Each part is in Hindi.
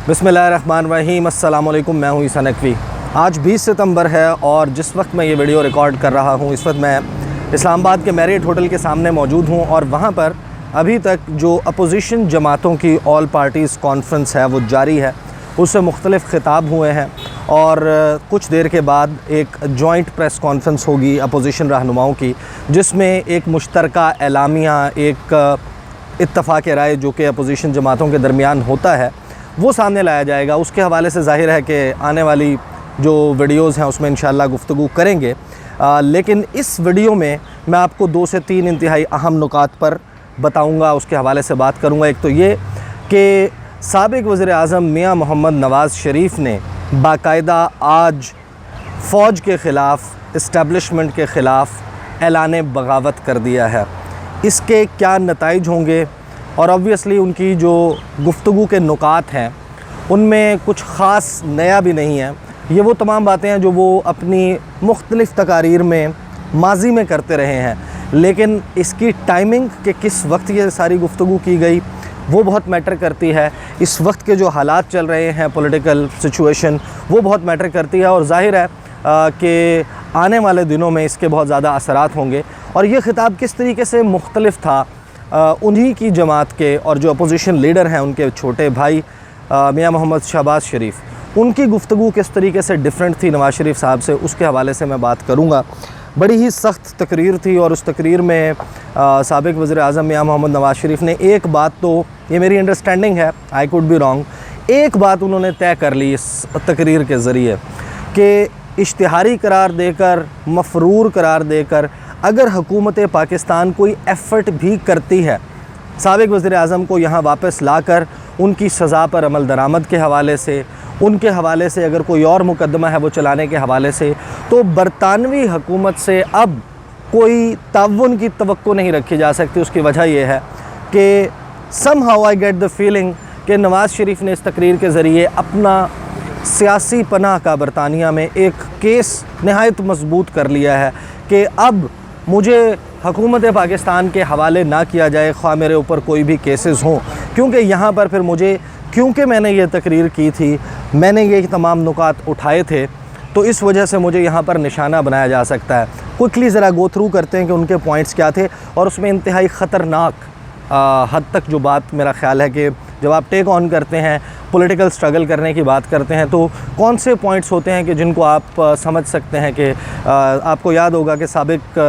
बिस्मिल्लाहिर्रहमानिर्रहीम। अस्सलाम वालेकुम। मैं हूँ ईसा नकवी। आज 20 सितंबर है और जिस वक्त मैं ये वीडियो रिकॉर्ड कर रहा हूँ इस वक्त मैं इस्लामाबाद के मैरियट होटल के सामने मौजूद हूँ और वहाँ पर अभी तक जो अपोजिशन जमातों की ऑल पार्टीज़ कॉन्फ्रेंस है वो जारी है। उससे मुख्तलिफ़ खिताब हुए हैं और कुछ देर के बाद एक जॉइंट प्रेस कॉन्फ्रेंस होगी अपोजिशन रहनुमाओं की, जिसमें एक मुश्तरका एलामिया, एक इत्तफ़ाक़ राय जो कि अपोजिशन जमातों के दरमियान होता है वो सामने लाया जाएगा। उसके हवाले से ज़ाहिर है कि आने वाली जो वीडियोज़ हैं उसमें इंशाअल्लाह गुफ्तगू करेंगे। लेकिन इस वीडियो में मैं आपको 2 से 3 इंतहाई अहम नुकात पर बताऊंगा, उसके हवाले से बात करूंगा। एक तो ये कि साबिक़ वज़ीर-ए-आज़म मियां मोहम्मद नवाज़ शरीफ ने बाकायदा आज फ़ौज के ख़िलाफ़, इस्टेब्लिशमेंट के ख़िलाफ़ ऐलान बगावत कर दिया है। इसके क्या नताइज होंगे और ऑब्वियसली उनकी जो गुफ्तगू के नुकात हैं उनमें कुछ ख़ास नया भी नहीं है। ये वो तमाम बातें हैं जो वो अपनी मुख्तलिफ़ तकारीर में माजी में करते रहे हैं, लेकिन इसकी टाइमिंग कि किस वक्त ये सारी गुफ्तगू की गई वो बहुत मैटर करती है। इस वक्त के जो हालात चल रहे हैं, पॉलिटिकल सिचुएशन, वो बहुत मैटर करती है और ज़ाहिर है कि आने वाले दिनों में इसके बहुत ज़्यादा असरात होंगे। और ये ख़िताब किस तरीके से मुख्तलिफ था उन्हीं की जमात के और जो अपोजिशन लीडर हैं उनके छोटे भाई मियां मोहम्मद शहबाज शरीफ, उनकी गुफ्तगू किस तरीके से डिफरेंट थी नवाज़ शरीफ साहब से, उसके हवाले से मैं बात करूँगा। बड़ी ही सख्त तकरीर थी और उस तकरीर में साबिक़ वज़ीर-ए-आज़म मियां मोहम्मद नवाज़ शरीफ ने एक बात, तो ये मेरी अंडरस्टैंडिंग है, आई कुड बी रॉन्ग, एक बात उन्होंने तय कर ली इस तकरीर के ज़रिए कि इश्तिहारी करार देकर, मफरूर करार देकर अगर हुकूमत पाकिस्तान कोई एफ़र्ट भी करती है साबिक़ वज़ीर-ए-आज़म को यहाँ वापस लाकर उनकी सज़ा पर अमल दरामद के हवाले से, उनके हवाले से अगर कोई और मुकदमा है वो चलाने के हवाले से, तो बरतानवी हुकूमत से अब कोई ताउन की तवक्को नहीं रखी जा सकती। उसकी वजह यह है कि somehow I get the feeling कि नवाज़ शरीफ ने इस तकरीर के ज़रिए अपना सियासी पनाह का बरतानिया में एक केस नहायत मजबूत कर लिया है कि अब मुझे हुकूमत पाकिस्तान के हवाले ना किया जाए, ख़्वाह मेरे ऊपर कोई भी केसेस हों, क्योंकि यहाँ पर फिर मुझे, क्योंकि मैंने ये तकरीर की थी, मैंने ये तमाम नुकात उठाए थे, तो इस वजह से मुझे यहाँ पर निशाना बनाया जा सकता है। क्विकली ज़रा गो थ्रू करते हैं कि उनके पॉइंट्स क्या थे और उसमें इंतहाई ख़तरनाक हद तक जो बात, मेरा ख़्याल है कि जब आप टेक ऑन करते हैं, पॉलिटिकल स्ट्रगल करने की बात करते हैं, तो कौन से पॉइंट्स होते हैं कि जिनको आप समझ सकते हैं कि आपको याद होगा कि साबिक़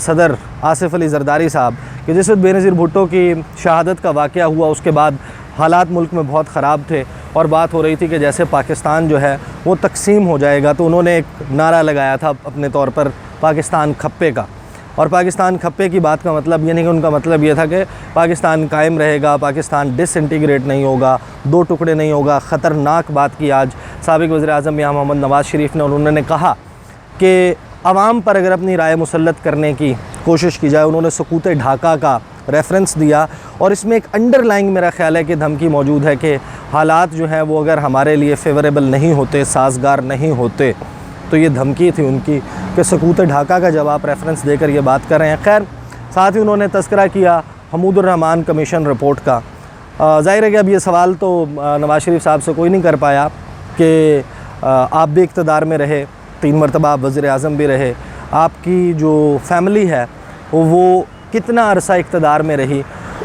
सदर आसिफ़ अली ज़रदारी साहब कि जिस वक्त बेनज़ीर भुट्टो की शहादत का वाक़या हुआ उसके बाद हालात मुल्क में बहुत ख़राब थे और बात हो रही थी कि जैसे पाकिस्तान जो है वो तकसीम हो जाएगा, तो उन्होंने एक नारा लगाया था अपने तौर पर पाकिस्तान खप्पे का। और पाकिस्तान खप्पे की बात का मतलब ये नहीं कि उनका मतलब ये था कि पाकिस्तान कायम रहेगा, पाकिस्तान डिसइंटीग्रेट नहीं होगा, 2 टुकड़े नहीं होगा। ख़तरनाक बात की आज साबिक़ वज़ीर-ए-आज़म मियां मोहम्मद नवाज़ शरीफ ने, और उन्होंने कहा कि आवाम पर अगर अपनी राय मुसल्लत करने की कोशिश की जाए, उन्होंने सकूत ढाका का रेफरेंस दिया और इसमें एक अंडरलाइंग मेरा ख़्याल है कि धमकी मौजूद है कि हालात जो हैं वो अगर हमारे लिए फ़ेवरेबल नहीं होते, साज़गार नहीं होते, तो ये धमकी थी उनकी कि सकूत ढाका का जब आप रेफरेंस देकर ये बात कर रहे हैं। खैर, साथ ही उन्होंने तज़किरा किया हमूदुर रहमान कमीशन रिपोर्ट का। ज़ाहिर है कि अब ये सवाल तो नवाज़ शरीफ साहब से कोई नहीं कर पाया कि आप भी इक़्तिदार में रहे, 3 मरतबा आप वज़ीर-ए-आज़म भी रहे, आपकी जो फैमिली है वो कितना अरसा इक़्तिदार में रही।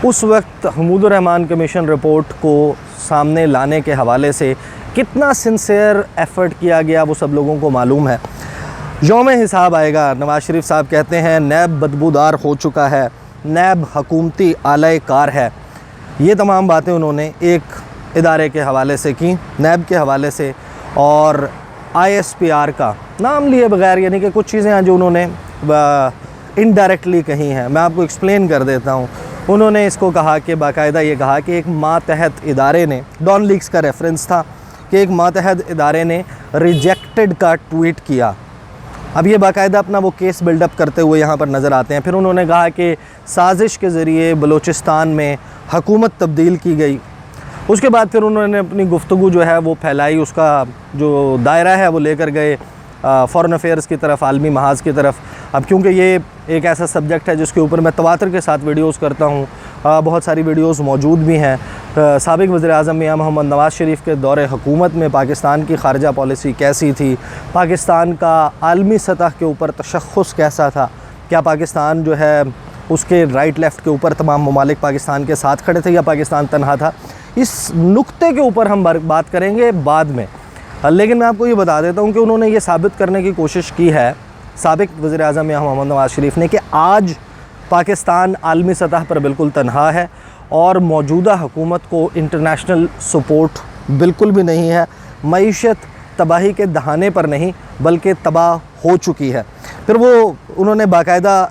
उस वक्त हमूदुर रहमान कमीशन रिपोर्ट को सामने लाने के हवाले से कितना सिंसियर एफ़र्ट किया गया वो सब लोगों को मालूम है। यौम हिसाब आएगा। नवाज़ शरीफ साहब कहते हैं नैब बदबूदार हो चुका है, नैब हुकूमती आला कार है। ये तमाम बातें उन्होंने एक इदारे के हवाले से की, नैब के हवाले से, और ISPR का नाम लिए बगैर, यानी कि कुछ चीज़ें हैं जो उन्होंने इनडायरेक्टली कही हैं। मैं आपको एक्सप्लेन कर देता हूँ। उन्होंने इसको कहा कि बाकायदा ये कहा कि एक मातहत इदारे ने, डॉन लीक्स का रेफरेंस था कि एक मातहत इदारे ने रिजेक्टेड का ट्वीट किया। अब ये बाकायदा अपना वो केस बिल्डअप करते हुए यहाँ पर नज़र आते हैं। फिर उन्होंने कहा कि साजिश के ज़रिए बलूचिस्तान में हुकूमत तब्दील की गई। उसके बाद फिर उन्होंने अपनी गुफ्तगू जो है वो फैलाई, उसका जो दायरा है वो लेकर गए फ़ॉरेन अफेयर्स की तरफ, आलमी महाज की तरफ। अब क्योंकि ये एक ऐसा सब्जेक्ट है जिसके ऊपर मैं तवातर के साथ वीडियोस करता हूँ, बहुत सारी वीडियोस मौजूद भी हैं, साबिक़ वज़ीर-ए-आज़म मियां मोहम्मद नवाज़ शरीफ के दौरे हुकूमत में पाकिस्तान की ख़ारजा पॉलिसी कैसी थी, पाकिस्तान का आलमी सतह के ऊपर तशख़्ख़ुस कैसा था, क्या पाकिस्तान जो है उसके राइट लेफ़्ट के ऊपर तमाम ममालिक पाकिस्तान के साथ खड़े थे या पाकिस्तान तन्हा था, इस नुक्ते के ऊपर हम बात करेंगे बाद में। लेकिन मैं आपको ये बता देता हूँ कि उन्होंने ये साबित करने की कोशिश की है साबिक़ वज़ीर-ए-आज़म मियां मोहम्मद नवाज़ शरीफ ने कि आज पाकिस्तान आलमी सतह पर बिल्कुल तन्हा है और मौजूदा हुकूमत को इंटरनेशनल सपोर्ट बिल्कुल भी नहीं है। मईशत तबाही के दहाने पर नहीं बल्कि तबाह हो चुकी है। फिर वो उन्होंने बाकायदा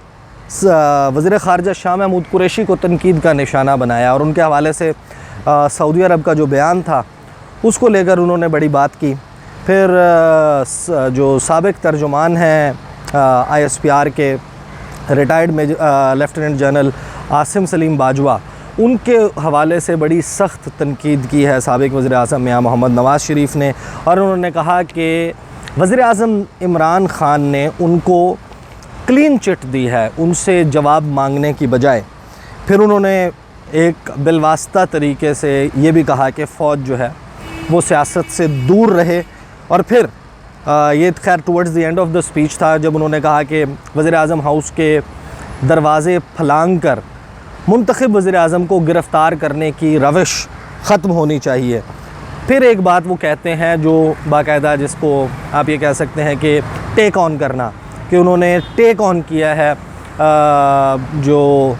वज़ीर ख़ारजा शाह महमूद कुरैशी को तनकीद का निशाना बनाया और उनके हवाले से सऊदी अरब का जो बयान था उसको लेकर उन्होंने बड़ी बात की। फिर जो साबिक़ तर्जुमान हैं ISPR के retired lieutenant general Asim Salim Bajwa, उनके हवाले से बड़ी सख्त तनकीद की है साबिक़ वज़ीर-ए-आज़म मियां मोहम्मद नवाज़ शरीफ ने और उन्होंने कहा कि वज़ीर-ए-आज़म इमरान ख़ान ने उनको क्लीन चिट दी है उनसे जवाब मांगने की बजाय। फिर उन्होंने एक बिलवास्ता तरीके से ये भी कहा कि फ़ौज जो है वो सियासत से दूर रहे। और फिर ये खैर towards the end of the speech था जब उन्होंने कहा कि वज़ीर-ए-आज़म हाउस के दरवाज़े फलांग कर मुंतखब वज़ीर-ए-आज़म को गिरफ़्तार करने की रविश ख़त्म होनी चाहिए। फिर एक बात वो कहते हैं जो बाकायदा जिसको आप ये कह सकते हैं कि टेक ऑन करना, कि उन्होंने टेक ऑन किया है जो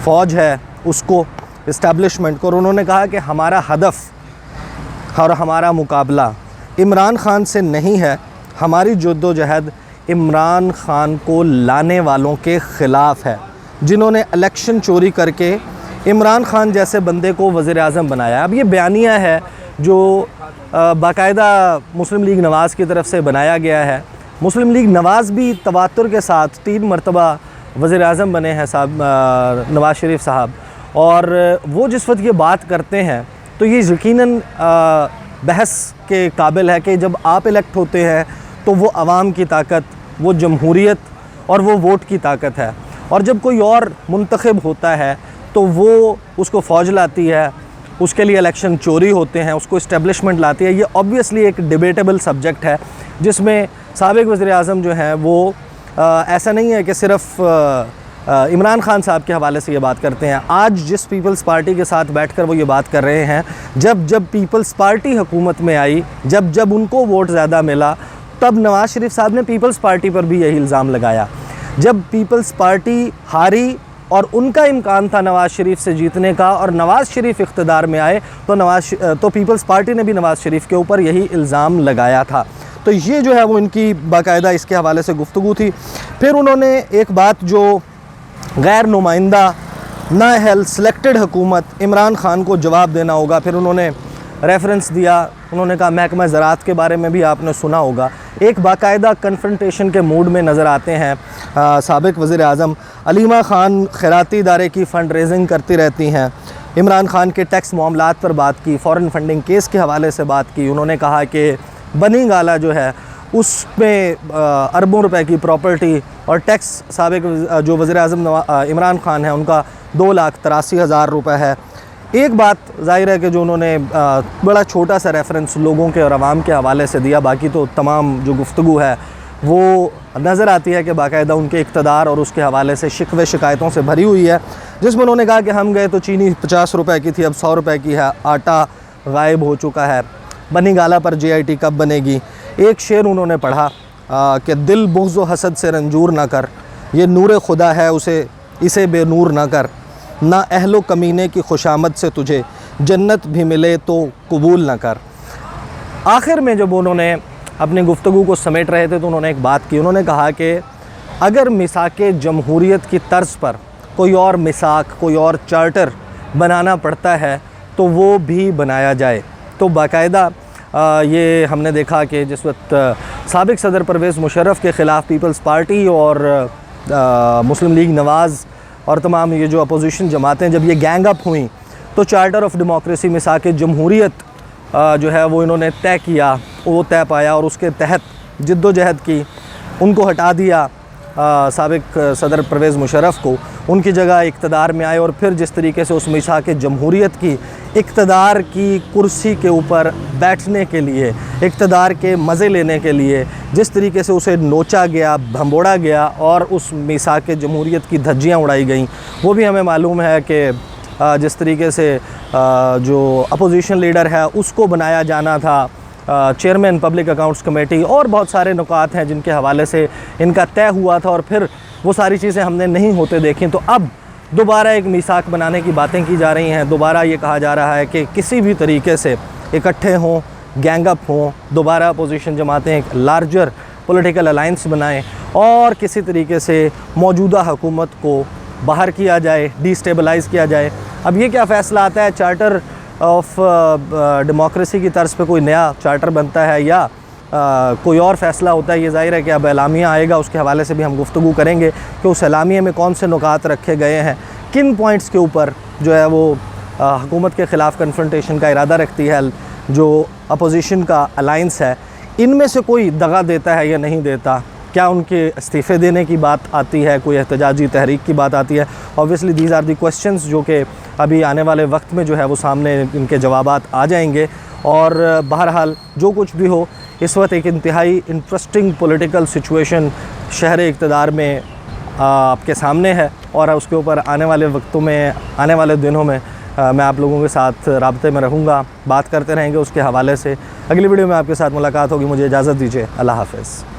फ़ौज है उसको, इस्टेब्लिशमेंट को। और उन्होंने कहा कि हमारा हदफ और हमारा मुकाबला इमरान ख़ान से नहीं है, हमारी जद्दोजहद इमरान ख़ान को लाने वालों के ख़िलाफ़ है जिन्होंने इलेक्शन चोरी करके इमरान ख़ान जैसे बंदे को वज़ीर-ए-आज़म बनाया। अब ये बयानिया है जो बाकायदा मुस्लिम लीग नवाज़ की तरफ से बनाया गया है। मुस्लिम लीग नवाज़ भी तवातुर के साथ 3 मरतबा वज़ीर-ए-आज़म बने हैं नवाज़ शरीफ साहब, और वो जिस वक्त ये बात करते हैं तो ये यकीनन बहस के काबिल है कि जब आप इलेक्ट होते हैं तो वो आवाम की ताकत, वो जमहूरियत और वो वोट की ताकत है, और जब कोई और मुंतखब होता है तो वो उसको फ़ौज लाती है, उसके लिए इलेक्शन चोरी होते हैं, उसको इस्टेब्लिशमेंट लाती है। ये ऑब्वियसली एक डिबेटेबल सब्जेक्ट है जिसमें साबिक़ वज़ीर-ए-आज़म जो हैं वो ऐसा नहीं है कि सिर्फ़ इमरान ख़ान साहब के हवाले से ये बात करते हैं। आज जिस पीपल्स पार्टी के साथ बैठकर वो ये बात कर रहे हैं, जब पीपल्स पार्टी हुकूमत में आई, जब उनको वोट ज़्यादा मिला, तब नवाज़ शरीफ साहब ने पीपल्स पार्टी पर भी यही इल्ज़ाम लगाया। जब पीपल्स पार्टी हारी और उनका इम्कान था नवाज़ शरीफ से जीतने का और नवाज़ शरीफ इक़्तिदार में आए तो पीपल्स पार्टी ने भी नवाज़ शरीफ के ऊपर यही इल्ज़ाम लगाया था। तो ये जो है वो इनकी बाकायदा इसके हवाले से गुफ्तगू थी। फिर उन्होंने एक बात जो गैर नुमाइंदा नाअहल सिलेक्टेड हुकूमत इमरान ख़ान को जवाब देना होगा, फिर उन्होंने रेफरेंस दिया। उन्होंने कहा महकमा ज़राअत के बारे में भी आपने सुना होगा। एक बाकायदा कन्फ्रंटेशन के मूड में नज़र आते हैं साबिक़ वज़ीर-ए-आज़म। अलीमा ख़ान खैराती इदारे की फ़ंड रेजिंग करती रहती हैं। इमरान ख़ान के टैक्स मामलात पर बात की, फ़ॉरेन फंडिंग केस के हवाले से बात की। उन्होंने कहा कि बनी गाला जो है उसमें अरबों रुपए की प्रॉपर्टी और टैक्स साबिक़ जो वज़ीर-ए-आज़म इमरान ख़ान है उनका 2,83,000 रुपये है। एक बात ज़ाहिर है कि जो उन्होंने बड़ा छोटा सा रेफरेंस लोगों के और आवाम के हवाले से दिया, बाकी तो तमाम जो गुफ्तगू है वो नज़र आती है कि बाकायदा उनके इक़्तिदार और उसके हवाले से शिकवे शिकायतों से भरी हुई है, जिसमें उन्होंने कहा कि हम गए तो चीनी 50 रुपए की थी, अब 100 रुपए की है, आटा गायब हो चुका है, बनी गाला पर JIT कब बनेगी। एक शेर उन्होंने पढ़ा कि दिल बुग़्ज़ व हसद से रंजूर ना कर, ये नूर खुदा है इसे बेनूर ना कर, ना अहलो कमीने की खुशामद से तुझे जन्नत भी मिले तो कबूल ना कर। आखिर में जब उन्होंने अपनी गुफ्तगू को समेट रहे थे तो उन्होंने एक बात की। उन्होंने कहा कि अगर मिसाक़े जमहूरियत की तर्ज पर कोई और मिसाक, कोई और चार्टर बनाना पड़ता है तो वो भी बनाया जाए। तो बाकायदा ये हमने देखा कि जिस वक्त साबिक़ सदर परवेज़ मुशर्रफ के ख़िलाफ़ पीपल्स पार्टी और मुस्लिम लीग नवाज़ और तमाम ये जो अपोजिशन जमातें जब ये गैंग अप हुई तो चार्टर ऑफ डेमोक्रेसी मिसाक़े जमहूरियत जो है वो इन्होंने तय पाया और उसके तहत जिद्दोजहद की, उनको हटा दिया। साबिक सदर परवेज़ मुशर्रफ को, उनकी जगह इक़्तिदार में आए और फिर जिस तरीके से उस मीसाक जमहूरियत की इक़्तिदार की कुर्सी के ऊपर बैठने के लिए, इक़्तिदार के मज़े लेने के लिए जिस तरीके से उसे नोचा गया, भंबोड़ा गया और उस मीसाक जमहूरियत की धज्जियाँ उड़ाई गईं, वो भी हमें मालूम है कि जिस तरीके से जो अपोजिशन लीडर है उसको बनाया जाना था चेयरमैन पब्लिक अकाउंट्स कमेटी, और बहुत सारे नुकात हैं जिनके हवाले से इनका तय हुआ था और फिर वो सारी चीज़ें हमने नहीं होते देखी। तो अब दोबारा एक मीसाक बनाने की बातें की जा रही हैं, दोबारा ये कहा जा रहा है कि किसी भी तरीके से इकट्ठे हों, गैंगअप हों, दोबारा अपोजिशन जमातें एक लार्जर पॉलिटिकल अलाइंस बनाएं और किसी तरीके से मौजूदा हुकूमत को बाहर किया जाए, डिस्टेबलाइज़ किया जाए। अब ये क्या फ़ैसला आता है, चार्टर ऑफ डेमोक्रेसी की तर्ज पे कोई नया चार्टर बनता है या कोई और फ़ैसला होता है, ये ज़ाहिर है कि अब एलामिया आएगा, उसके हवाले से भी हम गुफ्तगू करेंगे कि उस एलामिया में कौन से नुकात रखे गए हैं, किन पॉइंट्स के ऊपर जो है वो हुकूमत के ख़िलाफ़ कन्फ्रंटेशन का इरादा रखती है जो अपोजिशन का अलाइंस है, इनमें से कोई दगा देता है या नहीं देता, क्या उनके इस्तीफ़े देने की बात आती है, कोई एहतजाजी तहरीक की बात आती है। Obviously these are the questions जो कि अभी आने वाले वक्त में जो है वो सामने इनके जवाबात आ जाएंगे। और बहरहाल जो कुछ भी हो, इस वक्त एक इंतहाई इंटरेस्टिंग पॉलिटिकल सिचुएशन शहर इक़्तिदार में आपके सामने है और उसके ऊपर आने वाले वक्तों में, आने वाले दिनों में मैं आप लोगों के साथ राब्ते में रहूँगा, बात करते रहेंगे उसके हवाले से। अगली वीडियो में आपके साथ मुलाकात होगी, मुझे इजाज़त दीजिए, अल्लाह हाफ़िज़।